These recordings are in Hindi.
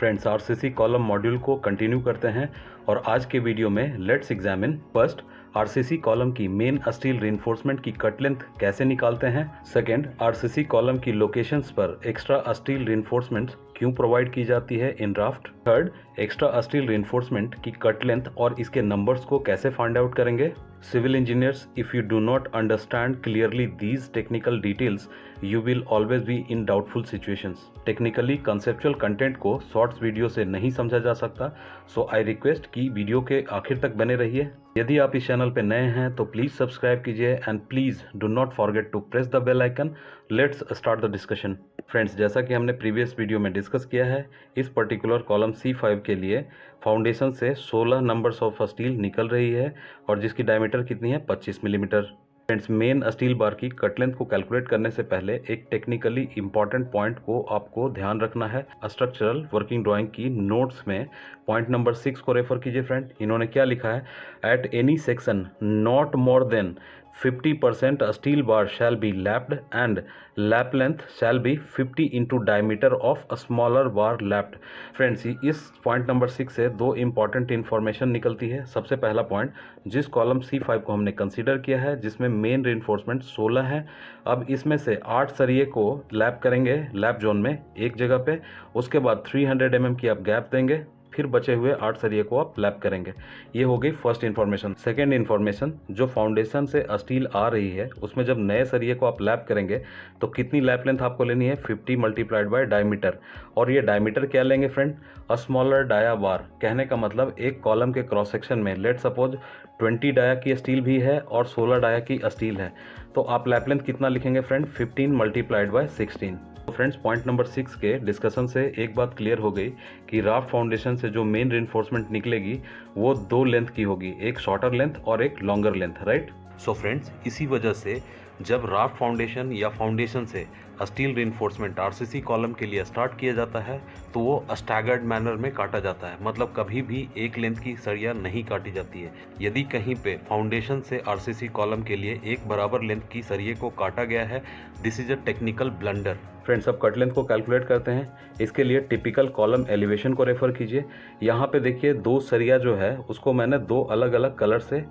फ्रेंड्स, आरसीसी कॉलम मॉड्यूल को कंटिन्यू करते हैं और आज के वीडियो में let's examine first RCC column की मेन स्टील रिइंफोर्समेंट की कट लेंथ कैसे निकालते हैं। सेकंड, आरसीसी कॉलम की लोकेशंस पर एक्स्ट्रा स्टील रिइंफोर्समेंट क्यों प्रोवाइड की जाती है in draft. Third, extra steel reinforcement की कट लेंथ और इसके नंबर्स को कैसे फाइंड आउट करेंगे। Civil engineers, if you do not understand clearly these technical details, you will always be in doubtful situations. Technically conceptual content को शॉर्ट्स वीडियो से नहीं समझा जा सकता, सो आई रिक्वेस्ट कि वीडियो के आखिर तक बने रहिए। यदि आप इस चैनल पर नए हैं तो प्लीज़ सब्सक्राइब कीजिए and please do not forget to press the bell icon. Let's start the discussion. Friends, जैसा कि हमने प्रीवियस वीडियो में डिस्कस किया है, इस पर्टिकुलर कॉलम C5 के लिए फाउंडेशन से 16 नंबर्स ऑफ स्टील निकल रही है और जिसकी डायमीटर कितनी है, 25 millimetre. Friends, main steel bar की कट लेंथ को कैलकुलेट करने से पहले एक टेक्निकली इंपॉर्टेंट पॉइंट को आपको ध्यान रखना है। स्ट्रक्चरल वर्किंग ड्राइंग की नोट्स में पॉइंट नंबर 6 को रेफर कीजिए। फ्रेंड, इन्होंने क्या लिखा है, at any section not more than 50% steel bar shall be lapped and lap length shall be 50 into diameter of smaller bar lapped. Friends, इस पॉइंट नंबर 6 से दो इंपॉर्टेंट इन्फॉर्मेशन निकलती है। सबसे पहला पॉइंट, जिस कॉलम C5 को हमने कंसीडर किया है जिसमें मेन रिइंफोर्समेंट 16 है, अब इसमें से 8 सरिये को लैप करेंगे लैप जोन में एक जगह पे, उसके बाद 300 mm की आप गैप देंगे, फिर बचे हुए 8 सरिये को आप लैप करेंगे। ये हो गई फर्स्ट इन्फॉर्मेशन। सेकेंड इन्फॉर्मेशन, जो फाउंडेशन से स्टील आ रही है उसमें जब नए सरिये को आप लैप करेंगे तो कितनी लैप लेंथ आपको लेनी है, 50 मल्टीप्लाइड बाय डायमीटर। और ये डायमीटर क्या लेंगे फ्रेंड, अ स्मॉलर डाया बार। कहने का मतलब एक कॉलम के क्रॉस सेक्शन में लेट सपोज 20 डाया की स्टील भी है और 16 डाया की स्टील है, तो आप लैप लेंथ कितना लिखेंगे फ्रेंड, 15 मल्टीप्लाइड बाय 16। तो फ्रेंड्स, पॉइंट नंबर 6 के डिस्कशन से एक बात क्लियर हो गई कि राफ्ट फाउंडेशन से जो मेन रिइंफोर्समेंट निकलेगी वो दो लेंथ की होगी, एक शॉर्टर लेंथ और एक longer length, right. So friends, इसी वजह से जब राफ्ट फाउंडेशन या फाउंडेशन से स्टील रिइंफोर्समेंट आरसीसी कॉलम के लिए स्टार्ट किया जाता है तो वो स्टैगर्ड मैनर में काटा जाता है, मतलब कभी भी एक लेंथ की सरिया नहीं काटी जाती है। यदि कहीं पे फाउंडेशन से आरसीसी कॉलम के लिए एक बराबर लेंथ की सरिये को काटा गया है, this is a technical blunder. Friends, अब कट लेंथ को कैलकुलेट करते हैं। इसके लिए टिपिकल कॉलम एलिवेशन को रेफर कीजिए। यहाँ पे देखिए दो सरिया जो है उसको मैंने दो अलग अलग कलर से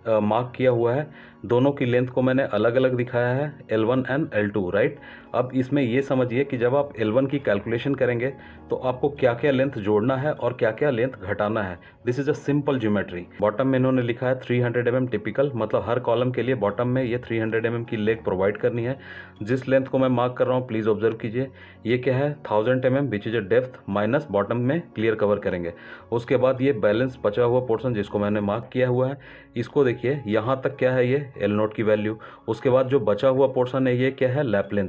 मार्क किया हुआ है, दोनों की लेंथ को मैंने अलग अलग दिखाया है, L1 एंड L2, राइट। अब इसमें ये समझिए कि जब आप L1 की कैलकुलेशन करेंगे तो आपको क्या क्या लेंथ जोड़ना है और क्या क्या लेंथ घटाना है। This is a simple geometry. Bottom में इन्होंने लिखा है 300 mm टिपिकल, मतलब हर कॉलम के लिए बॉटम में ये 300 mm की लेग प्रोवाइड करनी है। जिस लेंथ को मैं मार्क कर रहा हूँ प्लीज़ ऑब्जर्व कीजिए, ये क्या है, 1000 mm which is a depth minus bottom में क्लियर कवर करेंगे। उसके बाद ये बैलेंस बचा हुआ पोर्शन जिसको मैंने मार्क किया हुआ है, इसको देखिए यहाँ तक क्या है, ये L0 की वैल्यू। उसके बाद जो बचा हुआ पोर्शन है ये क्या है, लैप लेंथ।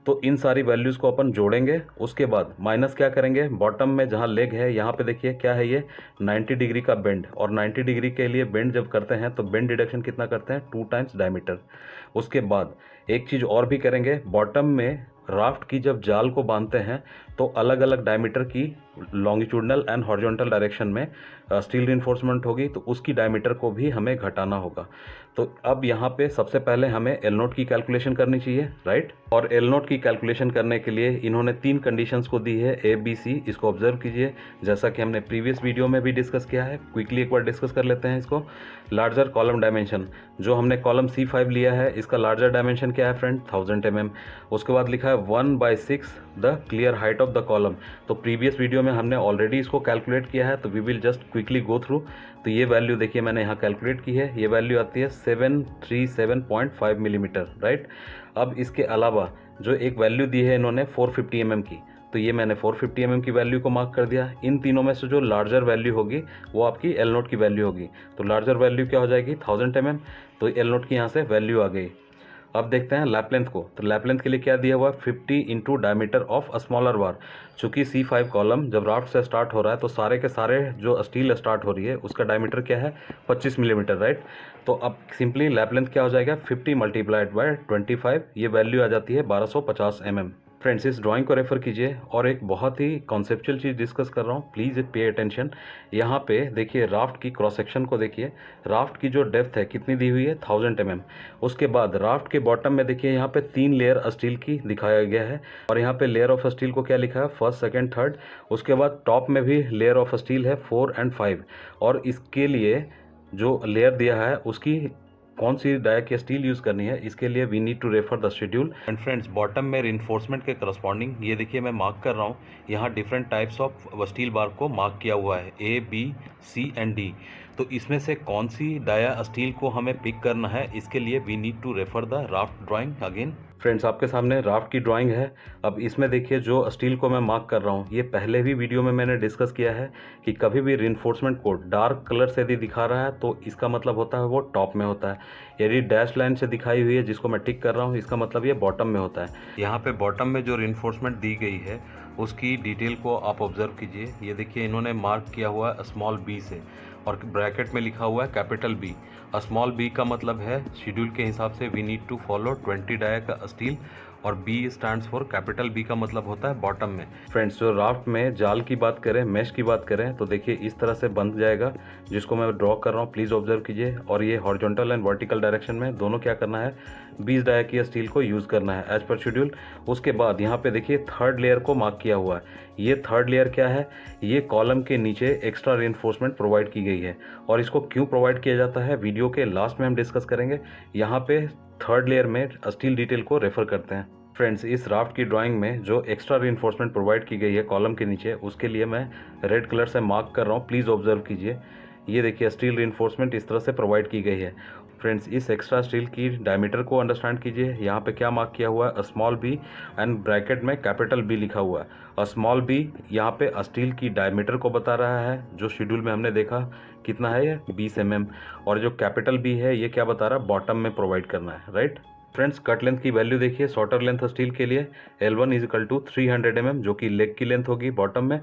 तो इन सारी वैल्यूज़ को अपन जोड़ेंगे, उसके बाद माइनस क्या करेंगे, बॉटम में जहाँ लेग है यहाँ पे देखिए क्या है, ये 90 डिग्री का बेंड, और 90 डिग्री के लिए बेंड जब करते हैं तो बेंड डिडक्शन कितना करते हैं, 2 टाइम्स डायमीटर। उसके बाद एक चीज़ और भी करेंगे, बॉटम में राफ्ट की जब जाल को बांधते हैं तो अलग अलग डायमीटर की लॉन्गिट्यूडनल एंड हॉरिजॉन्टल डायरेक्शन में स्टील रिइंफोर्समेंट होगी, तो उसकी डायमीटर को भी हमें घटाना होगा। तो अब यहाँ पे सबसे पहले हमें L0 की कैलकुलेशन करनी चाहिए, राइट। और L0 की कैलकुलेशन करने के लिए इन्होंने 3 कंडीशंस को दी है, ABC। इसको ऑब्जर्व कीजिए, जैसा कि हमने प्रीवियस वीडियो में भी डिस्कस किया है, क्विकली एक बार डिस्कस कर लेते हैं इसको। लार्जर कॉलम डायमेंशन, जो हमने कॉलम C5 लिया है इसका लार्जर डायमेंशन क्या है फ्रेंड, 1000 mm। उसके बाद लिखा है 1/6 the clear height of the column. तो प्रीवियस वीडियो में हमने ऑलरेडी इसको कैलकुलेट किया है, तो we will just quickly go through. तो ये वैल्यू देखिए मैंने यहाँ कैलकुलेट की है, ये वैल्यू आती है 737.5 मिलीमीटर, राइट। अब इसके अलावा जो एक वैल्यू दी है इन्होंने 450 mm की, तो ये मैंने 450 mm की वैल्यू को मार्क कर दिया। इन तीनों में से जो लार्जर वैल्यू होगी वो आपकी L0 की वैल्यू होगी। तो लार्जर वैल्यू क्या हो जाएगी, 1000 mm, तो L0 की यहाँ से वैल्यू आ गई। अब देखते हैं लैप लेंथ को। तो लैप लेंथ के लिए क्या दिया हुआ है, 50 into diameter of a smaller bar. चूँकि C5 कॉलम जब राफ्ट से स्टार्ट हो रहा है तो सारे के सारे जो स्टील स्टार्ट हो रही है उसका डायमीटर क्या है, 25 मिलीमीटर, राइट। तो अब सिंपली लैप लेंथ क्या हो जाएगा, 50 मल्टीप्लाइड बाय 25, ये वैल्यू आ जाती है 1250 mm। फ्रेंड्स इस ड्राइंग को रेफर कीजिए और एक बहुत ही कॉन्सेप्चुअल चीज़ डिस्कस कर रहा हूँ, प्लीज़ पे अटेंशन। यहाँ पे देखिए राफ्ट की क्रॉस सेक्शन को देखिए, राफ्ट की जो डेप्थ है कितनी दी हुई है 1000 mm। उसके बाद राफ्ट के बॉटम में देखिए यहाँ पे 3 लेयर स्टील की दिखाया गया है और यहाँ पे लेयर ऑफ स्टील को क्या लिखा है, फर्स्ट सेकेंड थर्ड। उसके बाद टॉप में भी लेयर ऑफ स्टील है 4 और 5 और इसके लिए जो लेयर दिया है उसकी कौन सी डाया की स्टील यूज़ करनी है, इसके लिए we need to refer the schedule. And friends bottom में रिइंफोर्समेंट के करस्पॉन्डिंग ये देखिए मैं मार्क कर रहा हूँ, यहाँ different types of steel bar को मार्क किया हुआ है A, B, C and D। तो इसमें से कौन सी डाया स्टील को हमें पिक करना है, इसके लिए we need to refer the raft drawing again. Friends आपके सामने राफ्ट की ड्राइंग है। अब इसमें देखिए जो स्टील को मैं मार्क कर रहा हूँ, ये पहले भी वीडियो में मैंने डिस्कस किया है कि कभी भी रिइंफोर्समेंट को डार्क कलर से यदि दिखा रहा है तो इसका मतलब होता है वो टॉप में होता है। यदि डैश लाइन से दिखाई हुई है जिसको मैं टिक कर रहा हूँ, इसका मतलब ये बॉटम में होता है। यहाँ पे बॉटम में जो रिइंफोर्समेंट दी गई है उसकी डिटेल को आप ऑब्जर्व कीजिए। ये देखिए इन्होंने मार्क किया हुआ है स्मॉल b से और ब्रैकेट में लिखा हुआ है कैपिटल B। स्मॉल b का मतलब है शेड्यूल के हिसाब से we need to follow 20 dia का स्टील और B stands for capital B का मतलब होता है बॉटम में। फ्रेंड्स जो राफ्ट में जाल की बात करें, मेश की बात करें तो देखिए इस तरह से बंध जाएगा जिसको मैं ड्रॉ कर रहा हूँ, प्लीज़ ऑब्जर्व कीजिए। और ये हॉरिजॉन्टल एंड वर्टिकल डायरेक्शन में दोनों क्या करना है, 20 डाया की स्टील को यूज़ करना है एज पर शेड्यूल। उसके बाद यहाँ पे देखिए थर्ड लेयर को मार्क किया हुआ है। ये थर्ड लेयर क्या है, ये कॉलम के नीचे एक्स्ट्रा रिइंफोर्समेंट प्रोवाइड की गई है और इसको क्यों प्रोवाइड किया जाता है वीडियो के लास्ट में हम डिस्कस करेंगे। यहाँ पे थर्ड लेयर में स्टील डिटेल को रेफर करते हैं। फ्रेंड्स इस राफ्ट की ड्राइंग में जो एक्स्ट्रा रिइंफोर्समेंट प्रोवाइड की गई है कॉलम के नीचे, उसके लिए मैं रेड कलर से मार्क कर रहा हूँ, प्लीज़ ऑब्जर्व कीजिए। ये देखिए स्टील रिइंफोर्समेंट इस तरह से प्रोवाइड की गई है। फ्रेंड्स इस एक्स्ट्रा स्टील की डायमीटर को अंडरस्टैंड कीजिए। यहाँ पे क्या मार्क किया हुआ है, स्मॉल b एंड ब्रैकेट में कैपिटल B लिखा हुआ है। स्मॉल b यहाँ पे स्टील की डायमीटर को बता रहा है, जो शेड्यूल में हमने देखा कितना है ये 20 mm। और जो कैपिटल B है ये क्या बता रहा है, बॉटम में प्रोवाइड करना है, राइट। फ्रेंड्स कट लेंथ की वैल्यू देखिए, शॉर्टर लेंथ स्टील के लिए L1 is equal to 300 mm जो कि लेग की लेंथ होगी बॉटम में।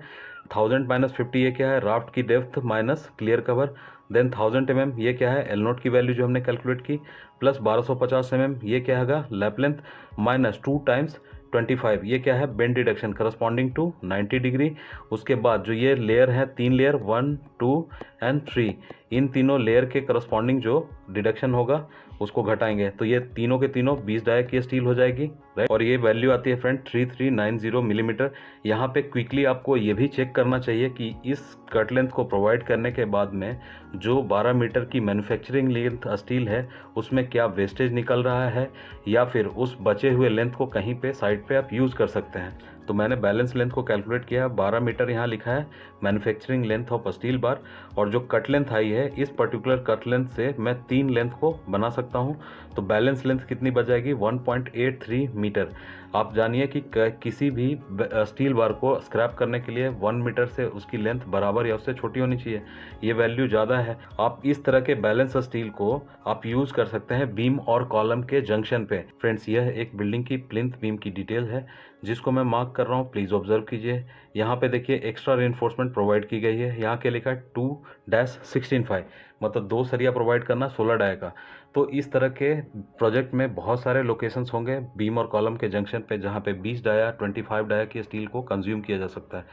1000 माइनस 50 ये क्या है, राफ्ट की depth minus clear cover. Then 1000 mm ये क्या है, L0 की वैल्यू जो हमने कैलकुलेट की, प्लस 1250 mm ये क्या है लैप लेंथ, माइनस 2 टाइम्स 25 ये क्या है, bend deduction corresponding to 90 degree. उसके बाद जो ये लेयर है, 3 लेयर 1, 2 एंड 3, इन तीनों लेयर के करस्पॉन्डिंग जो डिडक्शन होगा उसको घटाएंगे तो ये तीनों के तीनों 20 डाया की स्टील हो जाएगी, राइट। और ये वैल्यू आती है फ्रेंड 3390 मिलीमीटर। यहाँ पे क्विकली आपको ये भी चेक करना चाहिए कि इस कट लेंथ को प्रोवाइड करने के बाद में जो 12 मीटर की मैन्युफैक्चरिंग लेंथ स्टील है उसमें क्या वेस्टेज निकल रहा है या फिर उस बचे हुए लेंथ को कहीं पे साइड पे आप यूज़ कर सकते हैं। तो मैंने बैलेंस लेंथ को कैलकुलेट किया, 12 मीटर यहाँ लिखा है मैन्युफैक्चरिंग लेंथ ऑफ स्टील बार, और जो कट लेंथ आई है इस पर्टिकुलर कट लेंथ से मैं 3 लेंथ को बना सकता हूँ। तो बैलेंस लेंथ कितनी बच जाएगी, 1.83 मीटर। आप जानिए कि किसी भी स्टील बार को स्क्रैप करने के लिए 1 मीटर से उसकी लेंथ बराबर या उससे छोटी होनी चाहिए, ये वैल्यू ज़्यादा है। आप इस तरह के बैलेंस स्टील को आप यूज़ कर सकते हैं बीम और कॉलम के जंक्शन पे। फ्रेंड्स यह एक बिल्डिंग की प्लिंथ बीम की डिटेल है जिसको मैं मार्क कर रहा हूँ, प्लीज़ ऑब्जर्व कीजिए। यहाँ पे देखिए एक्स्ट्रा रिइंफोर्समेंट प्रोवाइड की गई है, यहाँ क्या लिखा है 2-16.5, मतलब 2 सरिया प्रोवाइड करना 16 डाया का। तो इस तरह के प्रोजेक्ट में बहुत सारे लोकेशंस होंगे बीम और कॉलम के जंक्शन पे जहाँ पे 20 डाया 25 डाया की स्टील को कंज्यूम किया जा सकता है।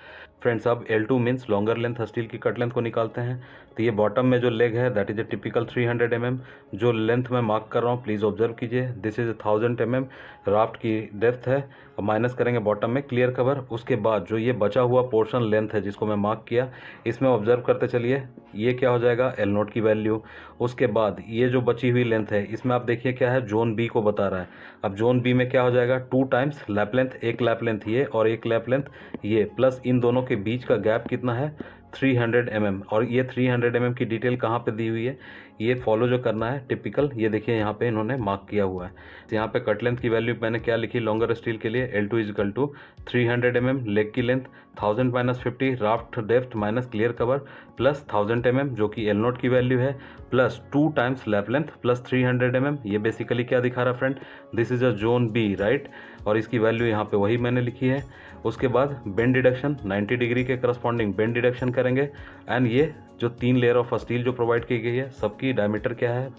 फ्रेंड्स अब L2 means longer length steel की कट लेंथ को निकालते हैं। तो ये बॉटम में जो लेग है that is a typical 300 mm। जो लेंथ मैं मार्क कर रहा हूँ प्लीज़ ऑब्जर्व कीजिए, दिस इज 1000 mm राफ्ट की डेप्थ है। माइनस करेंगे बॉटम में क्लियर कवर। उसके बाद जो ये बचा हुआ पोर्शन लेंथ है जिसको मैं मार्क किया, इसमें ऑब्जर्व करते चलिए ये क्या हो जाएगा, L0 की वैल्यू। उसके बाद ये जो बची हुई लेंथ है इसमें आप देखिए क्या है, जोन बी को बता रहा है। अब जोन बी में क्या हो जाएगा, 2 टाइम्स लैप लेंथ, एक लैप लेंथ ये और एक लैप लेंथ ये, प्लस इन दोनों के बीच का गैप कितना है 300 mm। और ये 300 mm की डिटेल कहाँ पे दी हुई है, ये फॉलो जो करना है टिपिकल, ये देखिए यहाँ पे इन्होंने मार्क किया हुआ है। तो यहाँ पे कट लेंथ की वैल्यू मैंने क्या लिखी लॉन्गर स्टील के लिए, L2 is equal to 300 mm leg की length, 1000 minus 50 raft depth minus clear cover, plus 1000 mm जो कि L0 की वैल्यू है, plus 2 times lap length plus 300 mm। ये बेसिकली क्या दिखा रहा है friend, this is a zone B, right. और इसकी वैल्यू यहाँ पे वही मैंने लिखी है। उसके बाद बेंड डिडक्शन 90 डिग्री के करस्पॉन्डिंग बेंड डिडक्शन करेंगे। एंड ये जो 3 लेयर ऑफ स्टील जो प्रोवाइड की गई है सबकी डायमीटर क्या है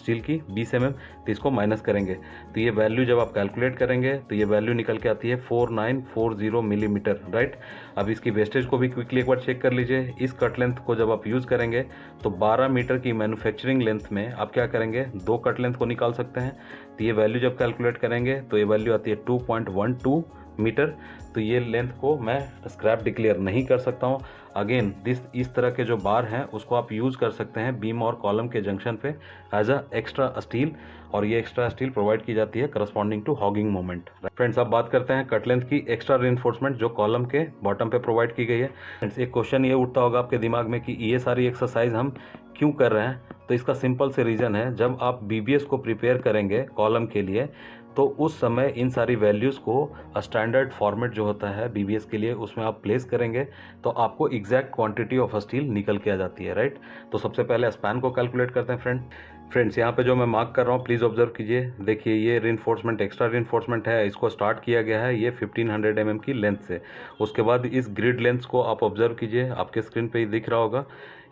स्टील की 20 mm, तो इसको माइनस करेंगे तो ये वैल्यू जब आप कैलकुलेट करेंगे तो ये वैल्यू निकल के आती है 4940 मिलीमीटर, राइट। अब इसकी वेस्टेज को भी क्विकली एक बार चेक कर लीजिए। इस कट लेंथ को जब आप यूज़ करेंगे तो 12 मीटर की मैन्युफैक्चरिंग लेंथ में आप क्या करेंगे, 2 कट लेंथ को निकाल सकते हैं। तो ये वैल्यू जब कैलकुलेट करेंगे तो ये वैल्यू आती है 2.12 मीटर। तो ये लेंथ को मैं स्क्रैप डिक्लेयर नहीं कर सकता हूँ। अगेन इस तरह के जो बार हैं उसको आप यूज़ कर सकते हैं बीम और कॉलम के जंक्शन पे एज अ एक्स्ट्रा स्टील, और ये एक्स्ट्रा स्टील प्रोवाइड की जाती है corresponding to hogging moment. Friends, अब बात करते हैं कट लेंथ की एक्स्ट्रा रिइंफोर्समेंट जो कॉलम के बॉटम पे प्रोवाइड की गई है। फ्रेंड्स, एक क्वेश्चन ये उठता होगा आपके दिमाग में कि ये सारी एक्सरसाइज हम क्यों कर रहे हैं। तो इसका सिंपल से रीज़न है, जब आप बीबीएस को प्रिपेयर करेंगे कॉलम के लिए तो उस समय इन सारी वैल्यूज़ को स्टैंडर्ड फॉर्मेट जो होता है बीबीएस के लिए उसमें आप प्लेस करेंगे तो आपको एग्जैक्ट क्वांटिटी ऑफ स्टील निकल के आ जाती है, राइट। तो सबसे पहले स्पैन को कैलकुलेट करते हैं। फ्रेंड्स, यहाँ पे जो मैं मार्क कर रहा हूँ प्लीज़ ऑब्जर्व कीजिए। देखिए ये रिइंफोर्समेंट एक्स्ट्रा रिइंफोर्समेंट है, इसको स्टार्ट किया गया है ये 1500 mm की लेंथ से। उसके बाद इस ग्रिड लेंथ को आप ऑब्जर्व कीजिए, आपके स्क्रीन पे ही दिख रहा होगा।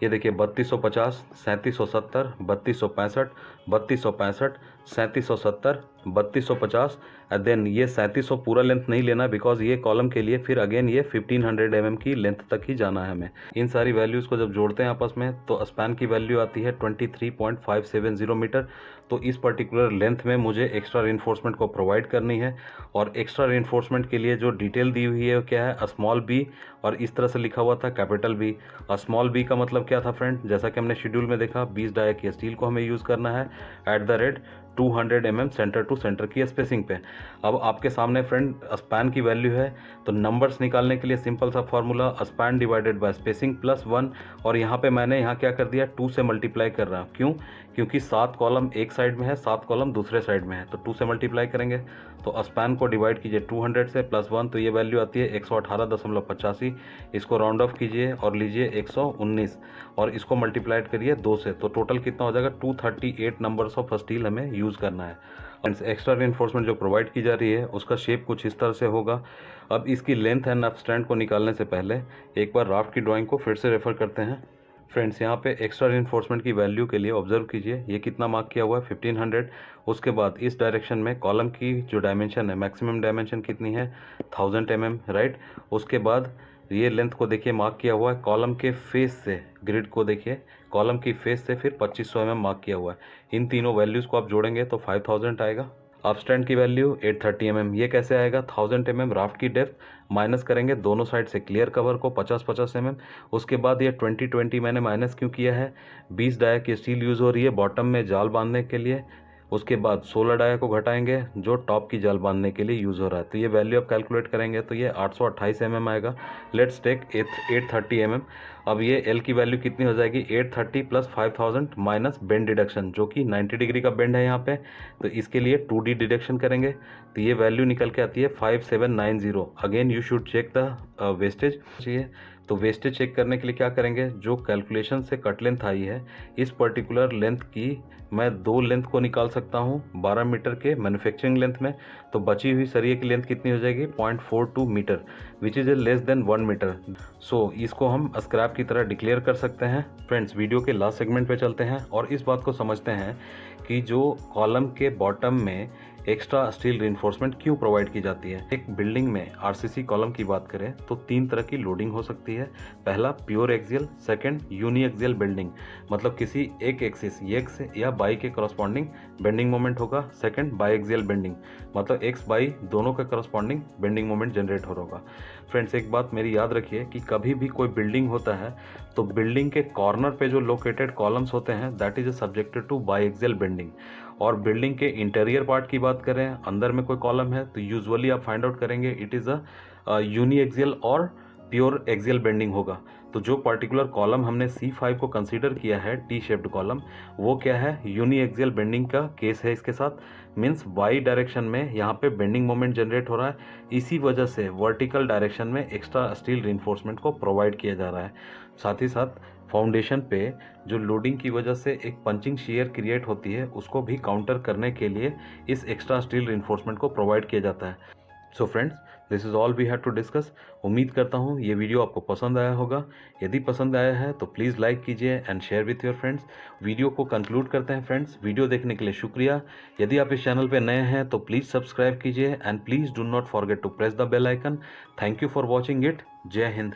ये देखिए 3250, 3770, 3265, 3265, 3770, 3250 एंड देन ये 3700 पूरा लेंथ नहीं लेना बिकॉज ये कॉलम के लिए फिर अगेन ये 1500 mm की लेंथ तक ही जाना है हमें। इन सारी वैल्यूज़ को जब जोड़ते हैं आपस में तो स्पैन की वैल्यू आती है 23.570 मीटर। तो इस पर्टिकुलर लेंथ में मुझे एक्स्ट्रा रिइंफोर्समेंट को प्रोवाइड करनी है, और एक्स्ट्रा रिइंफोर्समेंट के लिए जो डिटेल दी हुई है क्या है, स्मॉल बी, और इस तरह से लिखा हुआ था कैपिटल बी। स्मॉल बी का मतलब क्या था फ्रेंड, जैसा कि हमने शेड्यूल में देखा 20 डाया की स्टील को हमें यूज़ करना है at the rate 200 mm centre to centre की स्पेसिंग पे। अब आपके सामने फ्रेंड स्पैन की वैल्यू है तो नंबर्स निकालने के लिए सिंपल सा formula span divided by spacing plus 1, और यहाँ पे मैंने यहाँ क्या कर दिया 2 से मल्टीप्लाई कर रहा हूँ। क्यों? क्योंकि 7 कॉलम एक साइड में है, 7 कॉलम दूसरे साइड में है, तो 2 से मल्टीप्लाई करेंगे तो स्पैन को डिवाइड कीजिए 200 से प्लस 1, तो ये वैल्यू आती है 118.85। इसको राउंड ऑफ कीजिए और लीजिए 119 और इसको मल्टीप्लाइड करिए 2 से, तो टोटल कितना हो जाएगा 238 नंबर्स ऑफ स्टील हमें यूज़ करना है। एक्स्ट्रा रिइंफोर्समेंट जो प्रोवाइड की जा रही है उसका शेप कुछ इस तरह से होगा। अब इसकी लेंथ एंड अपस्टैंड को निकालने से पहले एक बार राफ्ट की ड्राइंग को फिर से रेफर करते हैं। फ्रेंड्स, यहाँ पे एक्स्ट्रा रिइंफोर्समेंट की वैल्यू के लिए ऑब्जर्व कीजिए ये कितना मार्क किया हुआ है 1500। उसके बाद इस डायरेक्शन में कॉलम की जो डायमेंशन है मैक्सिमम डायमेंशन कितनी है 1000 mm, राइट। उसके बाद ये लेंथ को देखिए मार्क किया हुआ है कॉलम के फेस से, ग्रिड को देखिए कॉलम की फेस से फिर 2500 mm मार्क किया हुआ है। इन तीनों वैल्यूज़ को आप जोड़ेंगे तो 5000 आएगा। अपस्टैंड की वैल्यू 830 mm, ये कैसे आएगा 1000 mm राफ्ट की डेप्थ माइनस करेंगे दोनों साइड से क्लियर कवर को 50-50 mm। उसके बाद ये 20-20 मैंने माइनस क्यों किया है, 20 डाया की स्टील यूज़ हो रही है बॉटम में जाल बांधने के लिए। उसके बाद 16 डाया को घटाएंगे जो टॉप की जाल बांधने के लिए यूज़ हो रहा है, तो ये वैल्यू आप कैलकुलेट करेंगे तो ये 828 mm आएगा। Let's take 830 mm। अब ये एल की वैल्यू कितनी हो जाएगी 830 प्लस 5000 माइनस बेंड डिडक्शन जो कि 90 डिग्री का बेंड है यहाँ पे, तो इसके लिए 2D डिडक्शन करेंगे तो ये वैल्यू निकल के आती है 5790। Again you should check the wastage चाहिए, तो वेस्टेज चेक करने के लिए क्या करेंगे, जो कैलकुलेशन से कट लेंथ आई है इस पर्टिकुलर लेंथ की मैं 2 लेंथ को निकाल सकता हूँ 12 मीटर के मैन्युफैक्चरिंग लेंथ में, तो बची हुई सरिये की लेंथ कितनी हो जाएगी 0.42 metre which is a less than 1 metre. So इसको हम स्क्रैप की तरह डिक्लेयर कर सकते हैं। फ्रेंड्स, वीडियो के लास्ट सेगमेंट पे चलते हैं और इस बात को समझते हैं कि जो कॉलम के बॉटम में एक्स्ट्रा स्टील रिइंफोर्समेंट क्यों प्रोवाइड की जाती है। एक बिल्डिंग में आरसीसी कॉलम की बात करें तो 3 तरह की लोडिंग हो सकती है। पहला pure axial, second uniaxial bending, मतलब किसी एक एक्सिस एक्स या बाई के करस्पॉन्डिंग बेंडिंग मोमेंट होगा। सेकंड बाई एक्सियल बेंडिंग, मतलब एक्स बाई दोनों का करस्पॉन्डिंग बेंडिंग मोमेंट जनरेट हो होगा। फ्रेंड्स, एक बात मेरी याद रखिए कि कभी भी कोई बिल्डिंग होता है तो बिल्डिंग के कॉर्नर पे जो लोकेटेड कॉलम्स होते हैं that is subjected two by axial bending. और बिल्डिंग के इंटीरियर पार्ट की बात करें, अंदर में कोई कॉलम है तो यूजुअली आप फाइंड आउट करेंगे it is a uniaxial और प्योर एक्सियल बेंडिंग होगा। तो जो पर्टिकुलर कॉलम हमने C5 को कंसीडर किया है टी शेप्ड कॉलम, वो क्या है यूनी एक्सियल बेंडिंग का केस है इसके साथ। मीन्स वाई डायरेक्शन में यहाँ पे बेंडिंग मोमेंट जनरेट हो रहा है, इसी वजह से वर्टिकल डायरेक्शन में एक्स्ट्रा स्टील रिइंफोर्समेंट को प्रोवाइड किया जा रहा है। साथ ही साथ फाउंडेशन पे जो लोडिंग की वजह से एक पंचिंग शियर क्रिएट होती है उसको भी काउंटर करने के लिए इस एक्स्ट्रा स्टील रिइंफोर्समेंट को प्रोवाइड किया जाता है। So friends, this is all we have to discuss. उम्मीद करता हूँ ये वीडियो आपको पसंद आया होगा। यदि पसंद आया है तो प्लीज़ लाइक कीजिए and share with your friends. Video को कंक्लूड करते हैं फ्रेंड्स। वीडियो देखने के लिए शुक्रिया। यदि आप इस चैनल पे नए हैं तो प्लीज़ सब्सक्राइब कीजिए and please do not forget to press the bell icon. Thank you for watching it. जय हिंद।